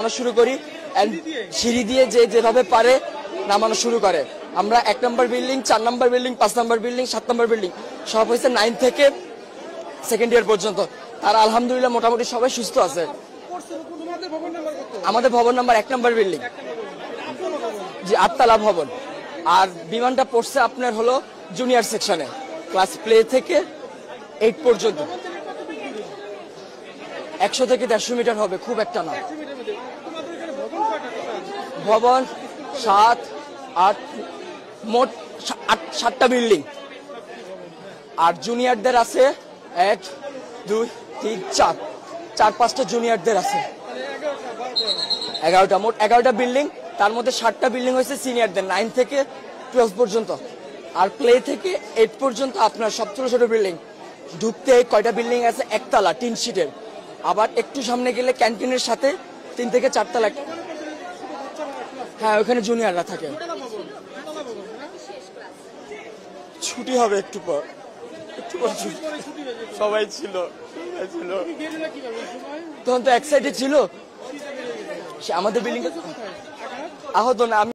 নামানো শুরু করি সিঁড়ি দিয়ে যে যেভাবে পারে নামানো শুরু করে। আমরা 1 নম্বর বিল্ডিং, 4 নম্বর বিল্ডিং, 5 নম্বর বিল্ডিং, 7 নম্বর বিল্ডিং সব হয়েছে 9 থেকে সেকেন্ড ইয়ার পর্যন্ত। তারা আলহামদুলিল্লাহ মোটামুটি সবাই সুস্থ আছে। আমাদের ভবন নাম্বার 1 নম্বর বিল্ডিং, জি 8 তলা ভবন। আর বিমানটা পড়ছে আপনার হলো জুনিয়র সেকশনে, ক্লাস প্লে থেকে 8 পর্যন্ত। 100 থেকে 150 মিটার হবে, খুব একটা না। ভবন 7, 8, মোট 7টা বিল্ডিং। আর জুনিয়রদের আছে 1, 2, 3, 4, 4-5টা জুনিয়রদের আছে 11টা, মোট 11টা বিল্ডিং। তার মধ্যে 7টা বিল্ডিং হয়েছে সিনিয়রদের 9 থেকে 12 পর্যন্ত। আর প্লে থেকে 8 পর্যন্ত আপনার সব ছোট ছোট বিল্ডিং। ঢুকতে কয়টা বিল্ডিং আছে, 1 তলা টিন শিটের। আবার একটু সামনে গেলে ক্যান্টিনের সাথে 3 থেকে 4 তলা। হ্যাঁ, ওখানে জুনিয়ররা থাকে। ছুটি হবে একটু পর, সবাই ছিল তখন তো এক সাইডে ছিল আমাদের বিল্ডিং। আহত না আমি।